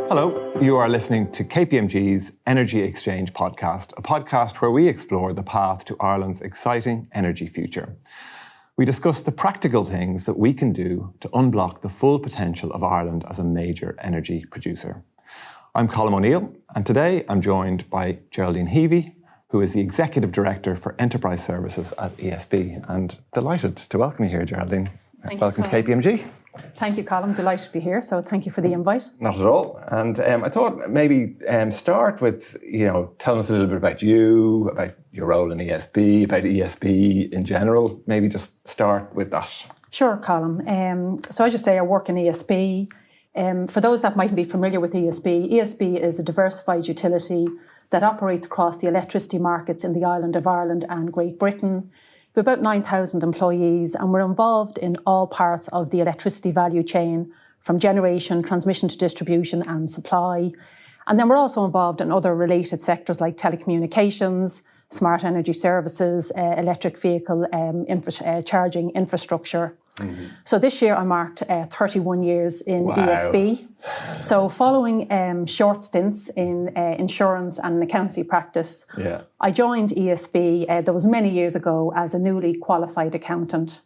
Hello, you are listening to KPMG's Energy Exchange podcast, a podcast where we explore the path to Ireland's exciting energy future. We discuss the practical things that we can do to unblock the full potential of Ireland as a major energy producer. I'm Colm O'Neill, and today I'm joined by Geraldine Heavey, who is the Executive Director for Enterprise Services at ESB. And delighted to welcome you here, Geraldine. Welcome to KPMG. Thank you, Colm. Delighted to be here. So thank you for the invite. Not at all. And I thought maybe start with, telling us a little bit about you, about your role in ESB, about ESB in general. Maybe just start with that. Sure, Colm. So as you say, I work in ESB. For those that mightn't be familiar with ESB is a diversified utility that operates across the electricity markets in the island of Ireland and Great Britain. We have about 9,000 employees, and we're involved in all parts of the electricity value chain, from generation, transmission to distribution and supply. And then we're also involved in other related sectors like telecommunications, smart energy services, electric vehicle charging infrastructure. Mm-hmm. So this year I marked 31 years in ESB. So following short stints in insurance and accountancy practice, I joined ESB, that was many years ago, as a newly qualified accountant.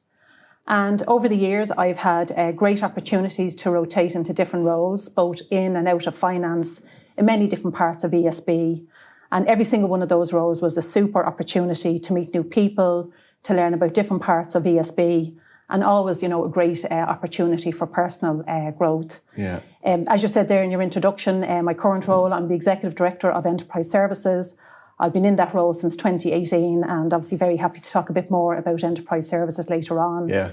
And over the years, I've had great opportunities to rotate into different roles, both in and out of finance, in many different parts of ESB. And every single one of those roles was a super opportunity to meet new people, to learn about different parts of ESB, and always, a great opportunity for personal growth. Yeah. As you said there in your introduction, my current role, I'm the Executive Director of Enterprise Services. I've been in that role since 2018, and obviously very happy to talk a bit more about Enterprise Services later on. Yeah.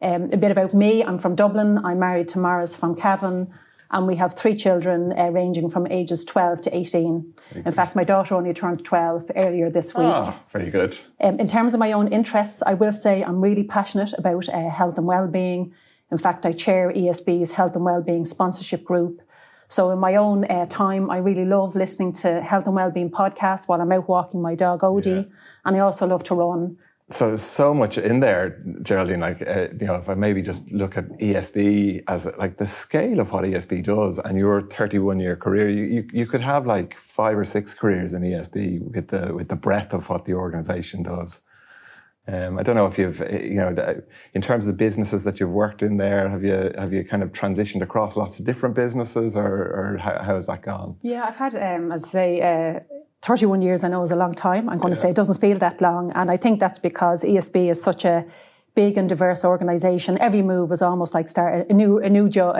A bit about me, I'm from Dublin. I'm married to Maris from Cavan, and we have 3 children ranging from ages 12 to 18. In fact, my daughter only turned 12 earlier this week. Ah, very good. In terms of my own interests, I will say I'm really passionate about health and wellbeing. In fact, I chair ESB's Health and Wellbeing Sponsorship Group. So in my own time, I really love listening to health and wellbeing podcasts while I'm out walking my dog, Odie. And I also love to run. So there's so much in there, Geraldine, if I maybe just look at ESB as the scale of what ESB does and your 31-year career, you could have 5 or 6 careers in ESB with the breadth of what the organisation does. I don't know if you've, in terms of the businesses that you've worked in there, have you kind of transitioned across lots of different businesses or how has that gone? Yeah, I've had, as I say, 31 years I know is a long time. I'm going to say it doesn't feel that long. And I think that's because ESB is such a big and diverse organisation. Every move was almost like start a new job,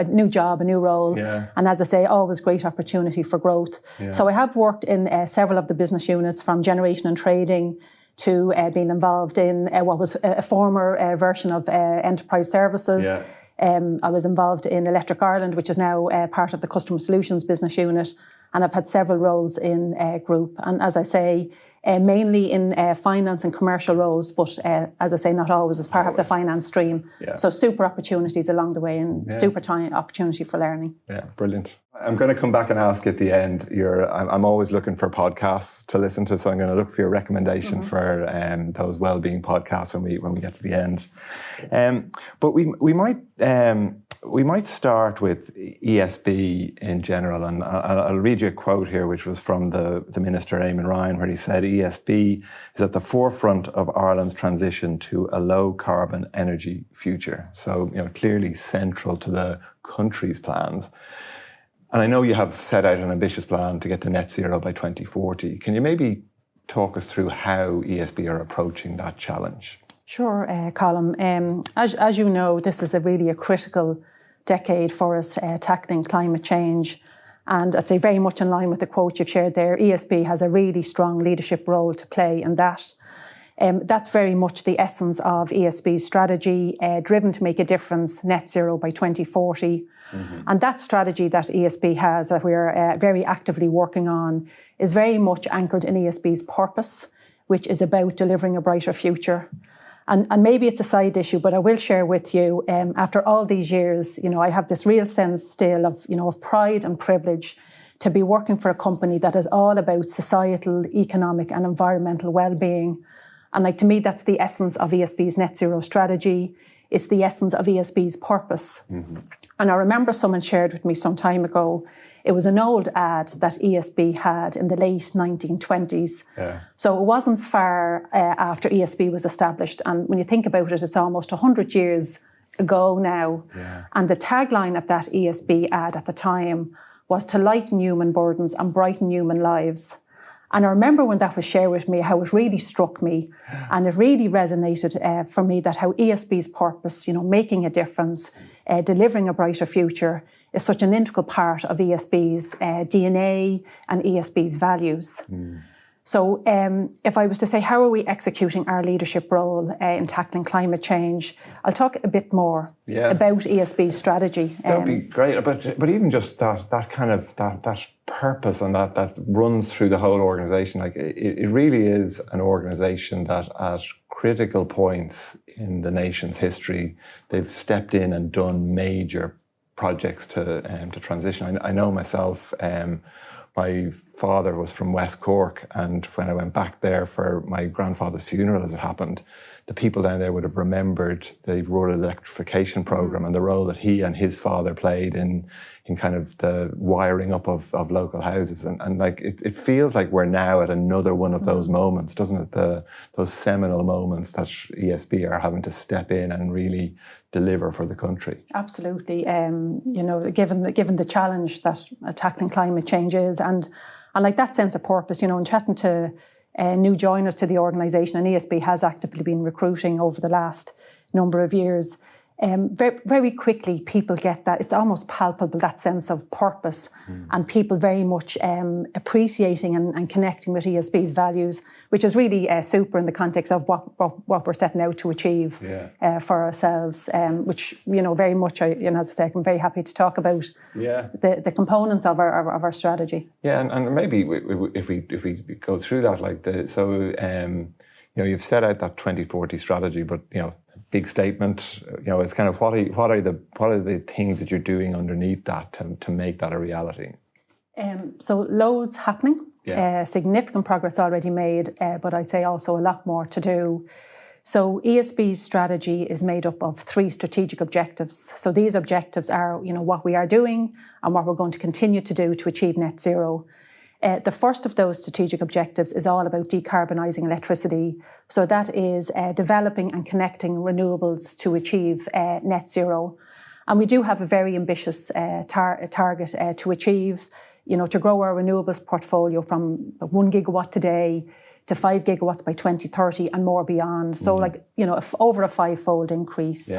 a new role. Yeah. And as I say, always great opportunity for growth. Yeah. So I have worked in several of the business units, from generation and trading to being involved in what was a former version of Enterprise Services. Yeah. I was involved in Electric Ireland, which is now part of the Customer Solutions business unit. And I've had several roles in group. And as I say, mainly in finance and commercial roles, but as I say, not always as part of the finance stream. Yeah. So super opportunities along the way and super opportunity for learning. Yeah, brilliant. I'm going to come back and ask at the end, I'm always looking for podcasts to listen to, so I'm going to look for your recommendation for those wellbeing podcasts when we get to the end. But we might start with ESB in general, and I'll read you a quote here, which was from the Minister, Eamon Ryan, where he said, ESB is at the forefront of Ireland's transition to a low-carbon energy future. So, clearly central to the country's plans. And I know you have set out an ambitious plan to get to NetZero by 2040. Can you maybe talk us through how ESB are approaching that challenge? Sure, Colm. As you know, this is really a critical decade for us tackling climate change. And I'd say very much in line with the quote you've shared there, ESB has a really strong leadership role to play in that. That's very much the essence of ESB's strategy, driven to make a difference, NetZero by 2040. Mm-hmm. And that strategy that ESB has, that we're very actively working on, is very much anchored in ESB's purpose, which is about delivering a brighter future. And maybe it's a side issue, but I will share with you, after all these years, I have this real sense still of pride and privilege to be working for a company that is all about societal, economic and environmental well-being. And to me, that's the essence of ESB's NetZero strategy. it's the essence of ESB's purpose. And I remember someone shared with me some time ago, it was an old ad that ESB had in the late 1920s. So it wasn't far after ESB was established. And when you think about it, it's almost 100 years ago now. And the tagline of that ESB ad at the time was to lighten human burdens and brighten human lives. And I remember when that was shared with me, how it really struck me, and it really resonated for me that how ESB's purpose, making a difference, delivering a brighter future, is such an integral part of ESB's DNA and ESB's values. So if I was to say, how are we executing our leadership role in tackling climate change, I'll talk a bit more about ESB's strategy. That would be great. But even just that kind of that purpose and that runs through the whole organisation. Like it really is an organisation that at critical points in the nation's history, they've stepped in and done major projects to transition. I know myself. My father was from West Cork, and when I went back there for my grandfather's funeral, as it happened, the people down there would have remembered the rural electrification program and the role that he and his father played in kind of the wiring up of local houses. And like it feels like we're now at another one of those moments, doesn't it? Those seminal moments that ESB are having to step in and really deliver for the country. Absolutely. Given the challenge that tackling climate change is, and like that sense of purpose, in chatting to new joiners to the organisation, and ESB has actively been recruiting over the last number of years. Very, very quickly, people get that. It's almost palpable, that sense of purpose, and people very much appreciating and connecting with ESB's values, which is really super in the context of what we're setting out to achieve for ourselves, which, very much, as I say, I'm very happy to talk about the components of our strategy. Yeah, and maybe if we go through that, you've set out that 2040 strategy, but, big statement. It's kind of what are the things that you're doing underneath that to make that a reality? So loads happening. Significant progress already made, but I'd say also a lot more to do. So ESB's strategy is made up of 3 strategic objectives. So these objectives are, what we are doing and what we're going to continue to do to achieve net zero. The first of those strategic objectives is all about decarbonising electricity. So that is developing and connecting renewables to achieve net zero. And we do have a very ambitious target to achieve, to grow our renewables portfolio from 1 gigawatt today to 5 gigawatts by 2030 and more beyond. So over a 5-fold increase.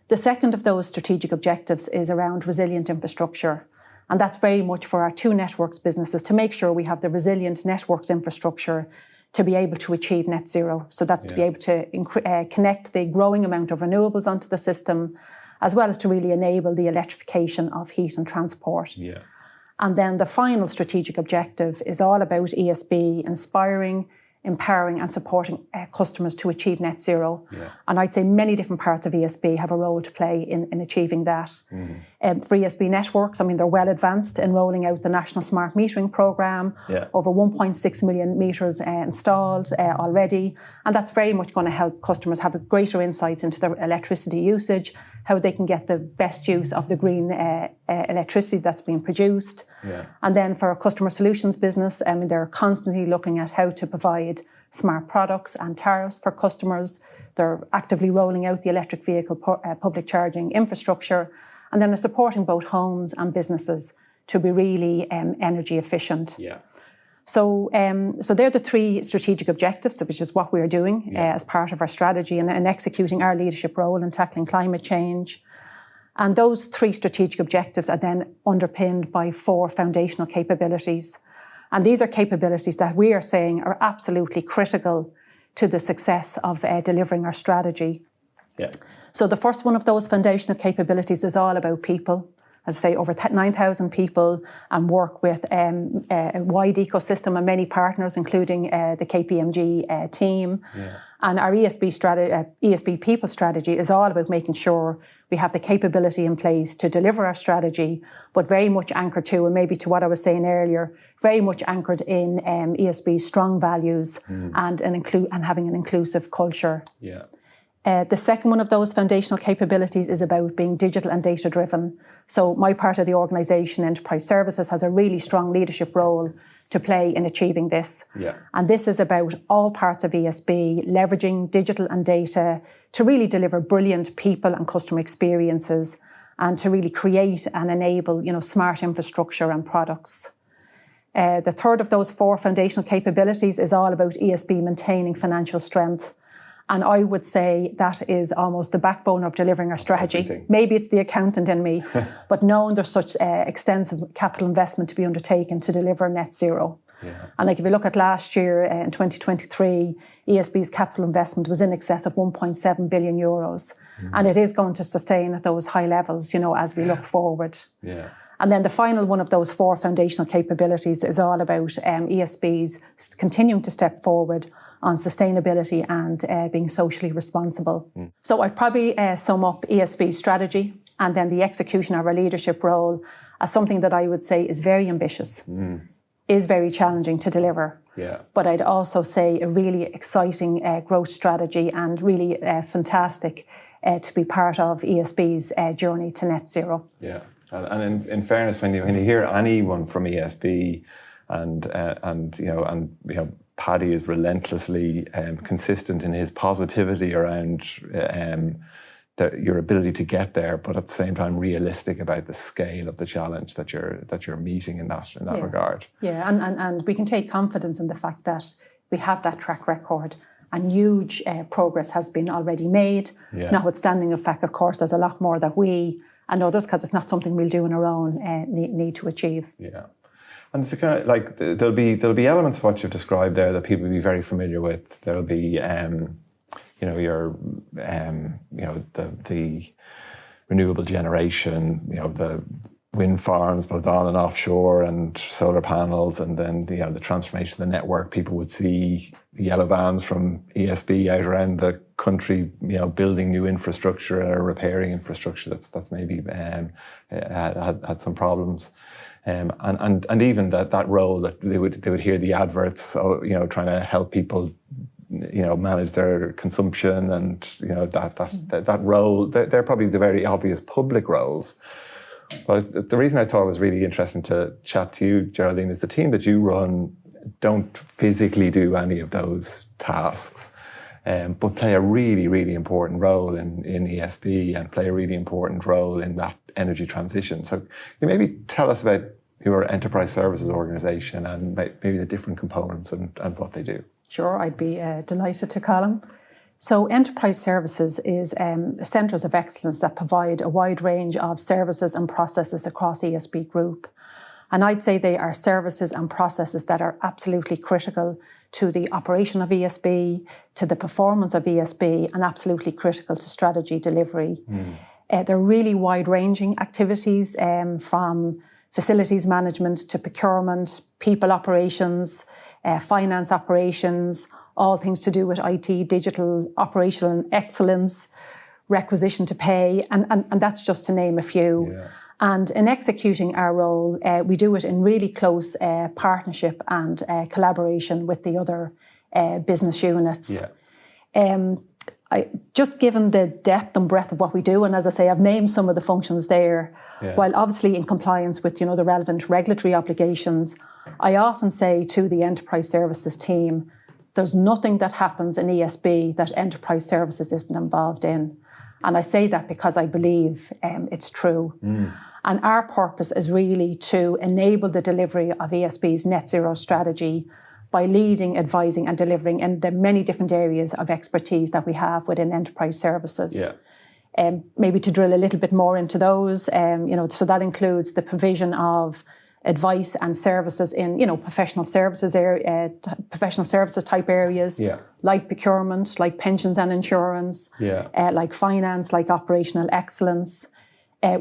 The second of those strategic objectives is around resilient infrastructure. And that's very much for our 2 networks businesses to make sure we have the resilient networks infrastructure to be able to achieve net zero. So that's to be able to connect the growing amount of renewables onto the system, as well as to really enable the electrification of heat and transport. And then the final strategic objective is all about ESB inspiring, empowering and supporting customers to achieve net zero. And I'd say many different parts of ESB have a role to play in achieving that. For ESB networks, they're well advanced in rolling out the National Smart Metering Programme, over 1.6 million metres installed already. And that's very much going to help customers have greater insights into their electricity usage, how they can get the best use of the green electricity that's being produced. And then for our customer solutions business, they're constantly looking at how to provide smart products and tariffs for customers. They're actively rolling out the electric vehicle public charging infrastructure, and then they're supporting both homes and businesses to be really energy efficient. So they're the 3 strategic objectives, which is what we're doing as part of our strategy and executing our leadership role in tackling climate change. And those 3 strategic objectives are then underpinned by 4 foundational capabilities. And these are capabilities that we are saying are absolutely critical to the success of delivering our strategy. So the first one of those foundational capabilities is all about people. As I say, over 9,000 people, and work with a wide ecosystem and many partners, including the KPMG team. And our ESB people strategy is all about making sure we have the capability in place to deliver our strategy, but very much anchored to, and maybe to what I was saying earlier, very much anchored in ESB's strong values and having an inclusive culture. The second one of those foundational capabilities is about being digital and data driven. So my part of the organisation, Enterprise Services, has a really strong leadership role to play in achieving this. Yeah. And this is about all parts of ESB leveraging digital and data to really deliver brilliant people and customer experiences and to really create and enable, smart infrastructure and products. The third of those 4 foundational capabilities is all about ESB maintaining financial strength. And I would say that is almost the backbone of delivering our strategy. Everything. Maybe it's the accountant in me, but knowing there's such extensive capital investment to be undertaken to deliver NetZero. Yeah. And if you look at last year, in 2023, ESB's capital investment was in excess of 1.7 billion euros. And it is going to sustain at those high levels, as we look forward. Yeah. And then the final one of those 4 foundational capabilities is all about ESB's continuing to step forward on sustainability and being socially responsible. So I'd probably sum up ESB's strategy and then the execution of our leadership role as something that I would say is very ambitious, is very challenging to deliver. Yeah. But I'd also say a really exciting growth strategy and really fantastic to be part of ESB's journey to net zero. Yeah. And in fairness, when you hear anyone from ESB, and Paddy is relentlessly consistent in his positivity around your ability to get there, but at the same time realistic about the scale of the challenge that you're meeting in that regard. Yeah, and we can take confidence in the fact that we have that track record. And huge progress has been already made, notwithstanding the fact, of course, there's a lot more that we and others, because it's not something we'll do on our own, need to achieve. Yeah, and it's kind of like there'll be elements of what you've described there that people will be very familiar with. There'll be, the renewable generation, the wind farms, both on and offshore, and solar panels, and then the transformation of the network. People would see the yellow vans from ESB out around the country, building new infrastructure or repairing infrastructure that's maybe had some problems, and even that role that they would hear the adverts, trying to help people, manage their consumption, and that role. They're probably the very obvious public roles. But the reason I thought it was really interesting to chat to you, Geraldine, is the team that you run don't physically do any of those tasks, but play a really, really important role in ESB and play a really important role in that energy transition. So can you maybe tell us about your enterprise services organisation and maybe the different components and what they do? Sure, I'd be delighted to, Colin. So enterprise services is centres of excellence that provide a wide range of services and processes across ESB Group. And I'd say they are services and processes that are absolutely critical to the operation of ESB, to the performance of ESB, and absolutely critical to strategy delivery. They're really wide-ranging activities, from facilities management to procurement, people operations, finance operations, all things to do with IT, digital, operational excellence, requisition to pay, and that's just to name a few. Yeah. And in executing our role, we do it in really close partnership and collaboration with the other business units. Yeah. Just given the depth and breadth of what we do, and as I say, I've named some of the functions there, while obviously in compliance with the relevant regulatory obligations, I often say to the enterprise services team, there's nothing that happens in ESB that enterprise services isn't involved in. And I say that because I believe it's true. And our purpose is really to enable the delivery of ESB's net zero strategy by leading, advising and delivering in the many different areas of expertise that we have within enterprise services. Yeah. Maybe to drill a little bit more into those, so that includes the provision of advice and services in, professional services type areas, like procurement, like pensions and insurance, like finance, like operational excellence.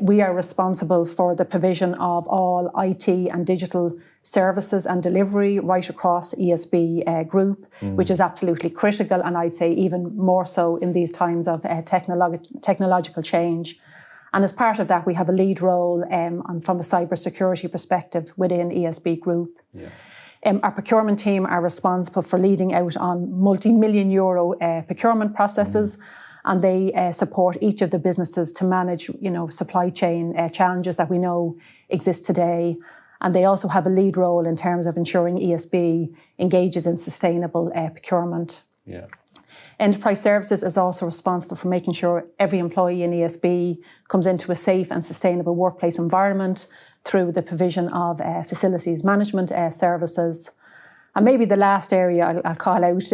We are responsible for the provision of all IT and digital services and delivery right across ESB Group, which is absolutely critical, and I'd say even more so in these times of technological change. And as part of that, we have a lead role from a cybersecurity perspective within ESB Group. Yeah. Our procurement team are responsible for leading out on multi-million euro procurement processes. and they support each of the businesses to manage, supply chain challenges that we know exist today. And they also have a lead role in terms of ensuring ESB engages in sustainable procurement. Yeah. Enterprise Services is also responsible for making sure every employee in ESB comes into a safe and sustainable workplace environment through the provision of facilities management services. And maybe the last area I'll call out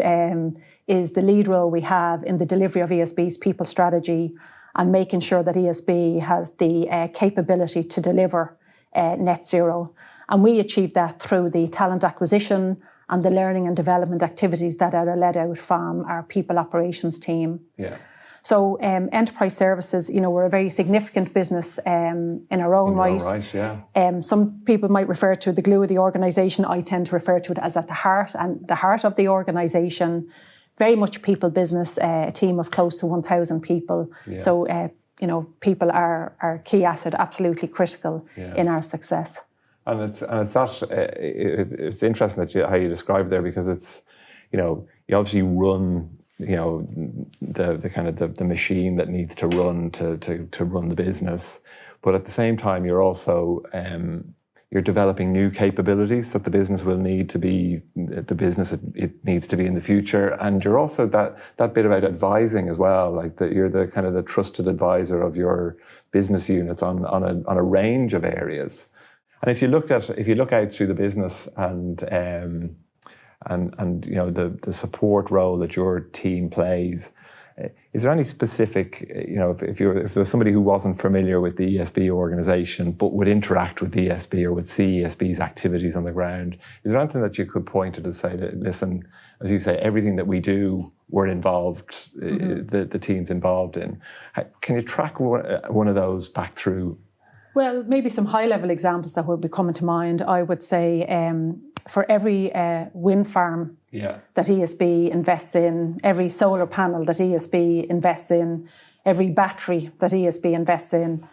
is the lead role we have in the delivery of ESB's people strategy and making sure that ESB has the capability to deliver NetZero. And we achieve that through the talent acquisition and the learning and development activities that are led out from our people operations team. Yeah. So Enterprise Services, we're a very significant business in our own right. Yeah. Some people might refer to the glue of the organisation. I tend to refer to it as at the heart of the organisation. Very much people business, a team of close to 1,000 people. Yeah. So, people are key asset, absolutely critical in our success. And it's interesting that how you describe there, because it's, you obviously run, the kind of the machine that needs to run to run the business, but at the same time you're also you're developing new capabilities that the business will need to be the business it needs to be in the future, and you're also that bit about advising as well, like that you're the kind of the trusted advisor of your business units on a range of areas. And if you look out through the business and the support role that your team plays, is there any specific, if there's somebody who wasn't familiar with the ESB organisation but would interact with ESB or would see ESB's activities on the ground, is there anything that you could point to say that, listen, as you say, everything that we do, we're involved, the team's involved in? Can you track one of those back through? Well, maybe some high-level examples that would be coming to mind. I would say for every wind farm that ESB invests in, every solar panel that ESB invests in, every battery that ESB invests in,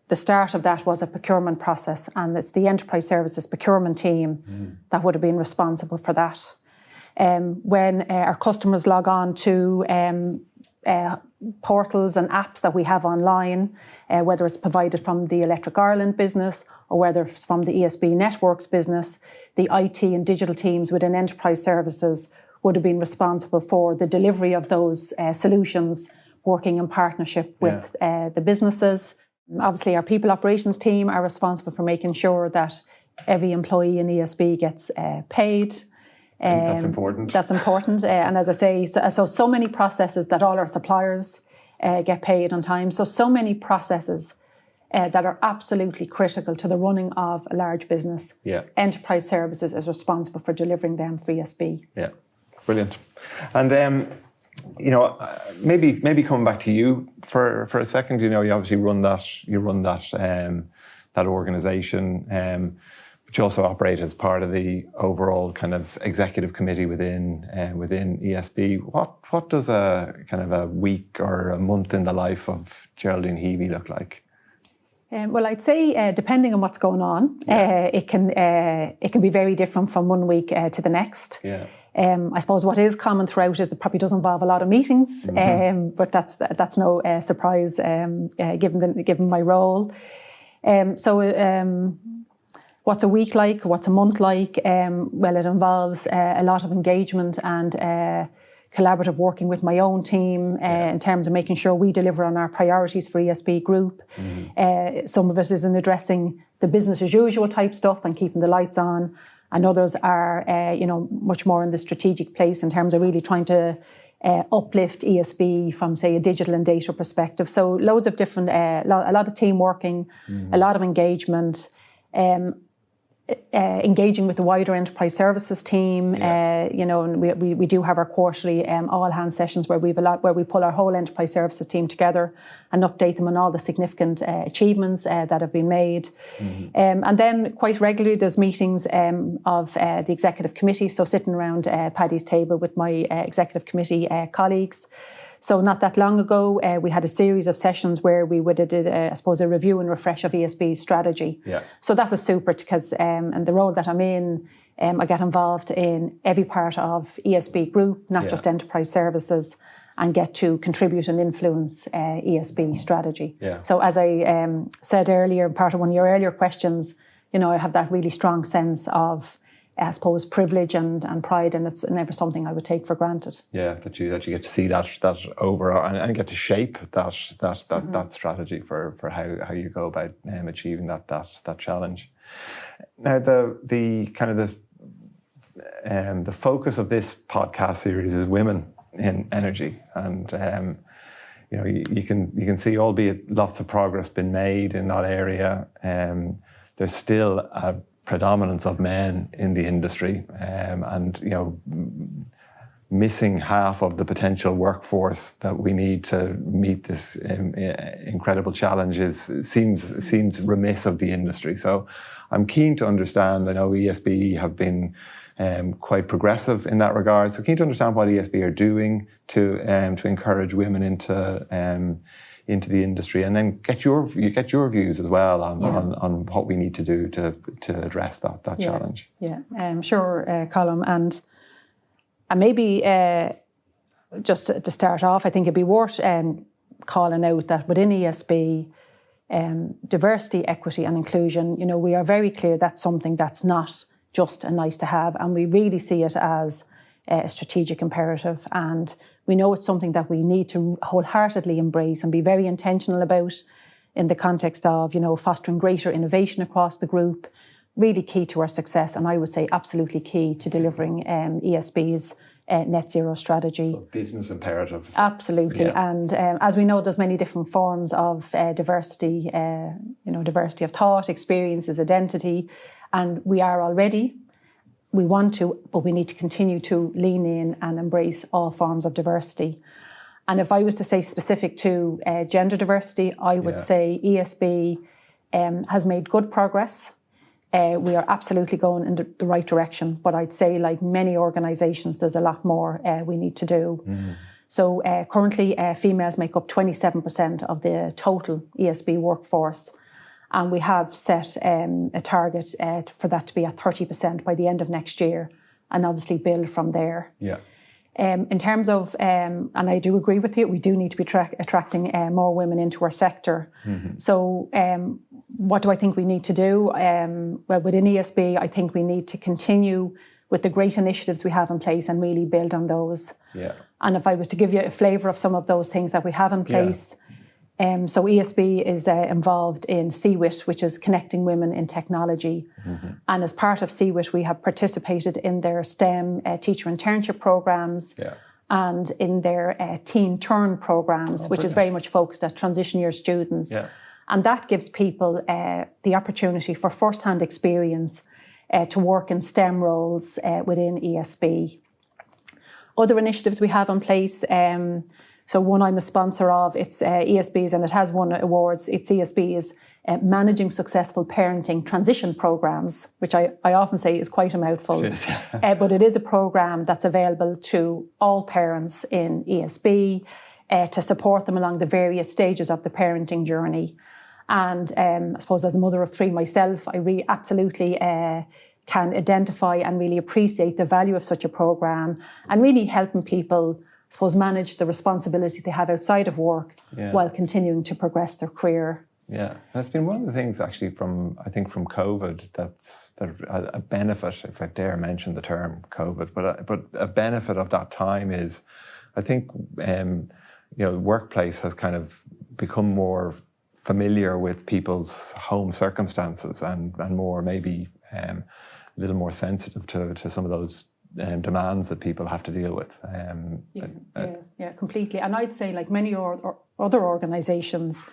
the start of that was a procurement process, and it's the Enterprise Services procurement team that would have been responsible for that. When our customers log on to portals and apps that we have online, whether it's provided from the Electric Ireland business or whether it's from the ESB Networks business, the IT and digital teams within Enterprise Services would have been responsible for the delivery of those solutions, working in partnership with the businesses. Obviously, our people operations team are responsible for making sure that every employee in ESB gets paid. That's important. That's important. And as I say, so many processes that all our suppliers get paid on time. So many processes that are absolutely critical to the running of a large business. Yeah. Enterprise Services is responsible for delivering them for ESB. Yeah, brilliant. And maybe coming back to you for a second. You obviously run that organisation. But you also operate as part of the overall kind of executive committee within ESB. What does a kind of a week or a month in the life of Geraldine Heavey look like? Well, I'd say depending on what's going on, it can be very different from one week to the next. Yeah. I suppose what is common throughout is it probably does involve a lot of meetings, but that's no surprise given my role. What's a week like? What's a month like? Well, it involves a lot of engagement and collaborative working with my own team in terms of making sure we deliver on our priorities for ESB Group. Some of it is in addressing the business as usual type stuff and keeping the lights on, and others are, much more in the strategic place in terms of really trying to uplift ESB from, say, a digital and data perspective. So loads of different, a lot of team working, a lot of engagement. Engaging with the wider Enterprise Services team, and we do have our quarterly all hands sessions where we pull our whole Enterprise Services team together and update them on all the significant achievements that have been made. And then quite regularly there's meetings of the executive committee, so sitting around Paddy's table with my executive committee colleagues. So not that long ago, we had a series of sessions where we would have did, a review and refresh of ESB's strategy. Yeah. So that was super because, and the role that I'm in, I get involved in every part of ESB Group, not just Enterprise Services. and get to contribute and influence ESB strategy. Yeah. So as I said earlier, part of one of your earlier questions, I have that really strong sense of, I suppose, privilege and pride, and it's never something I would take for granted. Yeah, that you get to see that overall and get to shape that strategy for how you go about achieving that challenge. Now, the kind of the focus of this podcast series is women in energy, and you can see, albeit lots of progress been made in that area, there's still a predominance of men in the industry, and missing half of the potential workforce that we need to meet this incredible challenge seems remiss of the industry. So I'm keen to understand. I know ESB have been quite progressive in that regard. So keen to understand what ESB are doing to encourage women into the industry, and then get your views as well on what we need to do to address that challenge. Yeah, sure, Colm, and maybe just to start off, I think it'd be worth calling out that within ESB, diversity, equity, and inclusion, we are very clear that's something that's not just a nice to have, and we really see it as a strategic imperative, and we know it's something that we need to wholeheartedly embrace and be very intentional about in the context of, fostering greater innovation across the group, really key to our success, and I would say absolutely key to delivering ESB's NetZero strategy. So business imperative. Absolutely, yeah. And as we know, there's many different forms of diversity, diversity of thought, experiences, identity, and we want to, but we need to continue to lean in and embrace all forms of diversity. And if I was to say specific to gender diversity, I would say ESB has made good progress. We are absolutely going in the right direction, but I'd say, like many organisations, there's a lot more we need to do. Mm. So currently, females make up 27% of the total ESB workforce. And we have set a target for that to be at 30% by the end of next year, and obviously build from there. Yeah. In terms of, and I do agree with you, we do need to be attracting more women into our sector. Mm-hmm. So what do I think we need to do? Well, within ESB, I think we need to continue with the great initiatives we have in place and really build on those. Yeah. And if I was to give you a flavour of some of those things that we have in place, so ESB is involved in CWIT, which is Connecting Women in Technology. Mm-hmm. And as part of CWIT, we have participated in their STEM teacher internship programs and in their Teen Turn programs, which is very much focused at transition year students. Yeah. And that gives people the opportunity for first-hand experience to work in STEM roles within ESB. Other initiatives we have in place, so one I'm a sponsor of, it's ESB's, and it has won awards. It's ESB's Managing Successful Parenting Transition Programs, which I often say is quite a mouthful. It is, but it is a program that's available to all parents in ESB to support them along the various stages of the parenting journey. And I suppose as a mother of three myself, I really absolutely can identify and really appreciate the value of such a program and really helping people, I suppose, manage the responsibility they have outside of work while continuing to progress their career. Yeah, and it's been one of the things actually from COVID that a benefit, if I dare mention the term COVID, but a benefit of that time is, I think, workplace has kind of become more familiar with people's home circumstances and more maybe a little more sensitive to some of those demands that people have to deal with. Yeah, completely. And I'd say, like many other organisations,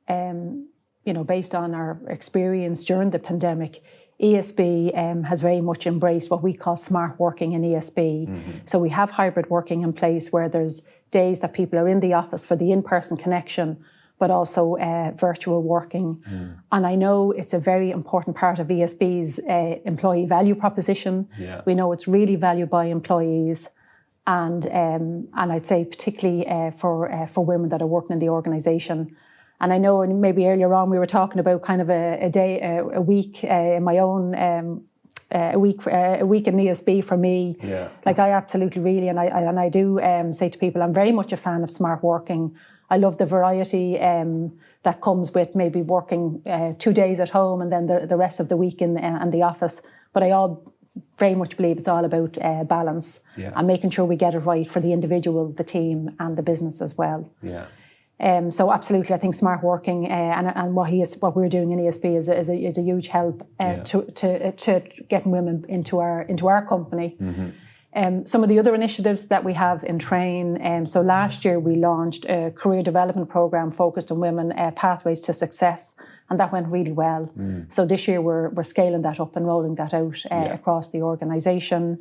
based on our experience during the pandemic, ESB has very much embraced what we call smart working in ESB. Mm-hmm. So we have hybrid working in place where there's days that people are in the office for the in-person connection, but also virtual working. Mm. And I know it's a very important part of ESB's employee value proposition. Yeah. We know it's really valued by employees, and I'd say particularly for women that are working in the organisation. And I know, and maybe earlier on we were talking about kind of a week in my own a week in ESB for me. Yeah. Like I absolutely really, and I do say to people, I'm very much a fan of smart working. I love the variety that comes with maybe working 2 days at home and then the rest of the week in the office. But I very much believe it's all about balance and making sure we get it right for the individual, the team, and the business as well. Yeah. So absolutely, I think smart working and what we're doing in ESB is a huge help to getting women into our company. Some of the other initiatives that we have in Train. So last year we launched a career development program focused on women pathways to success, and that went really well. So this year we're scaling that up and rolling that out across the organisation.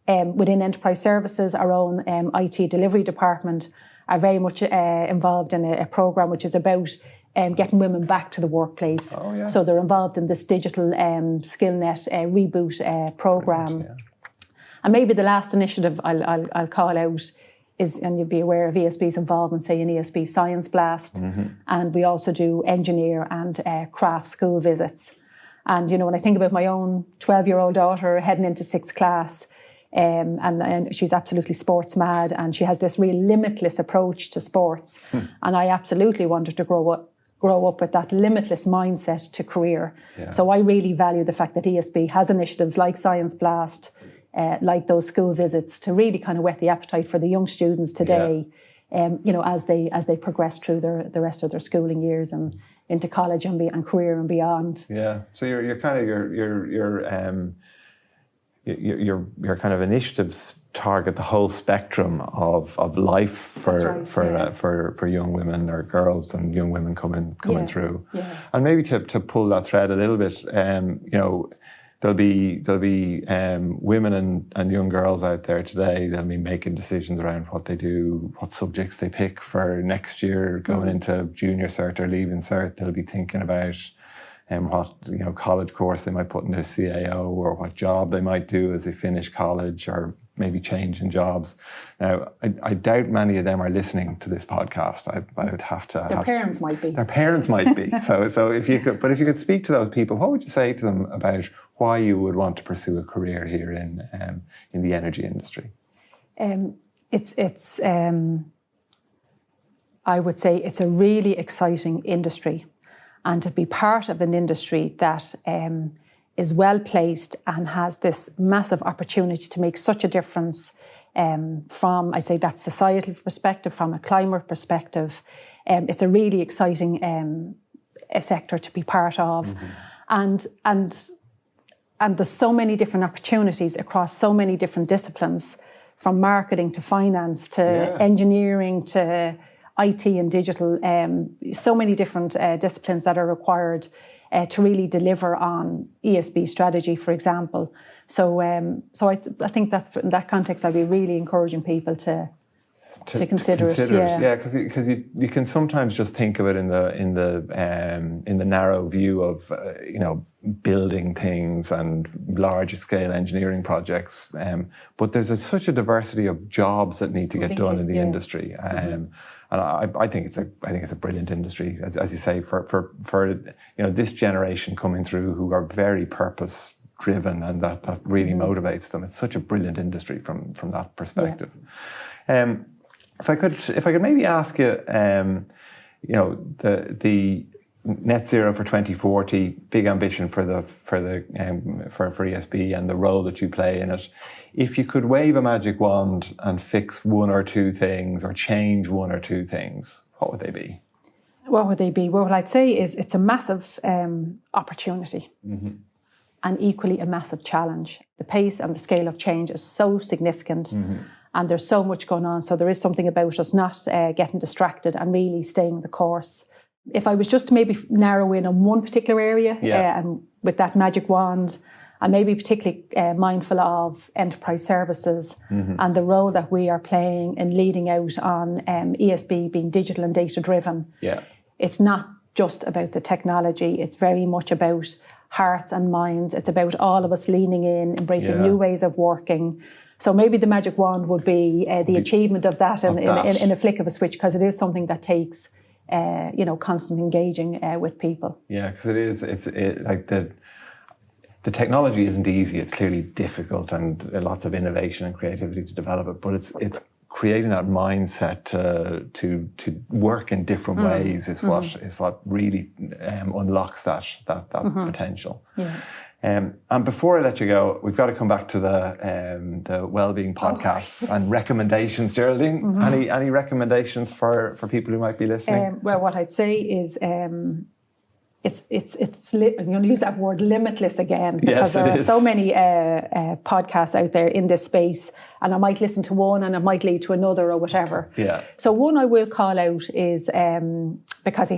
Within Enterprise Services, our own IT delivery department are very much involved in a program which is about getting women back to the workplace. So they're involved in this digital SkillNet reboot program. And maybe the last initiative I'll call out is, and you'll be aware of ESB's involvement, say, in ESB Science Blast. And we also do engineer and craft school visits. And, when I think about my own 12-year-old daughter heading into 6th class, and she's absolutely sports mad, and she has this real limitless approach to sports. And I absolutely want her to grow up with that limitless mindset to career. So I really value the fact that ESB has initiatives like Science Blast, like those school visits, to really kind of whet the appetite for the young students today, as they progress through the rest of their schooling years and into college and career and beyond. Yeah. So your kind of your kind of initiatives target the whole spectrum of life for young women or girls and young women coming through. And maybe to pull that thread a little bit, there'll be women and young girls out there today that'll be making decisions around what they do, what subjects they pick for next year, going into junior cert or leaving cert. They'll be thinking about what college course they might put in their CAO, or what job they might do as they finish college, or maybe change in jobs. Now, I doubt many of them are listening to this podcast. I would have to. Their parents might be. Their parents might be. So if you could speak to those people, what would you say to them about why you would want to pursue a career here in the energy industry? I would say it's a really exciting industry, and to be part of an industry that is well placed and has this massive opportunity to make such a difference from, I say, that societal perspective, from a climate perspective. It's a really exciting a sector to be part of. And there's so many different opportunities across so many different disciplines, from marketing to finance to engineering to IT and digital, so many different disciplines that are required to really deliver on ESB strategy, for example. So I think that in that context, I'd be really encouraging people to consider it. Yeah, because you can sometimes just think of it in the narrow view of building things and large scale engineering projects. But there's such a diversity of jobs that need to get done in the industry. And I think it's a brilliant industry, as you say, for this generation coming through who are very purpose driven, and that really motivates them. It's such a brilliant industry from that perspective. If I could maybe ask you, the NetZero for 2040, big ambition for ESB and the role that you play in it. If you could wave a magic wand and fix one or two things, or change one or two things, what would they be? What would they be? Well, what I'd say is it's a massive opportunity, and equally a massive challenge. The pace and the scale of change is so significant. And there's so much going on. So there is something about us not getting distracted and really staying the course. If I was just to maybe narrow in on one particular area, and with that magic wand, I'm maybe particularly mindful of enterprise services and the role that we are playing in leading out on ESB being digital and data driven. It's not just about the technology. It's very much about hearts and minds. It's about all of us leaning in, embracing new ways of working. So maybe the magic wand would be the achievement of that in a flick of a switch, because it is something that takes constant engaging with people. Yeah, because it's like the technology isn't easy. It's clearly difficult and lots of innovation and creativity to develop it. But it's creating that mindset to work in different ways is what really unlocks that potential. Yeah. And before I let you go, we've got to come back to the wellbeing podcasts and recommendations. Geraldine, any recommendations for people who might be listening? Well, what I'd say is it's I'm going to use that word limitless again, because there are so many podcasts out there in this space, and I might listen to one and it might lead to another or whatever. Yeah. So one I will call out is because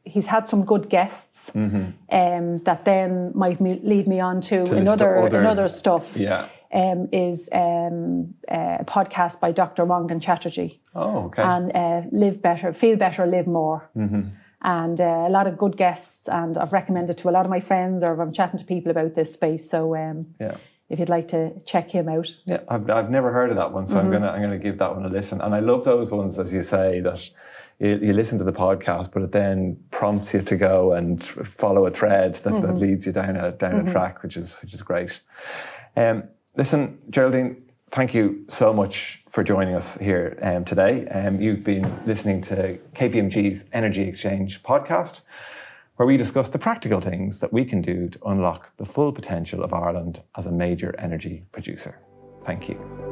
he's had some good guests that then might lead me on to another stuff. Yeah. Is a podcast by Dr. Rangan Chatterjee. Oh, okay. And Live Better, Feel Better, Live More. And a lot of good guests, and I've recommended to a lot of my friends, or I'm chatting to people about this space. So if you'd like to check him out. Yeah, I've never heard of that one, so I'm gonna give that one a listen. And I love those ones, as you say, that you listen to the podcast, but it then prompts you to go and follow a thread that leads you down a track, which is great. Listen, Geraldine, thank you so much for joining us here today. You've been listening to KPMG's Energy Exchange podcast, where we discuss the practical things that we can do to unlock the full potential of Ireland as a major energy producer. Thank you.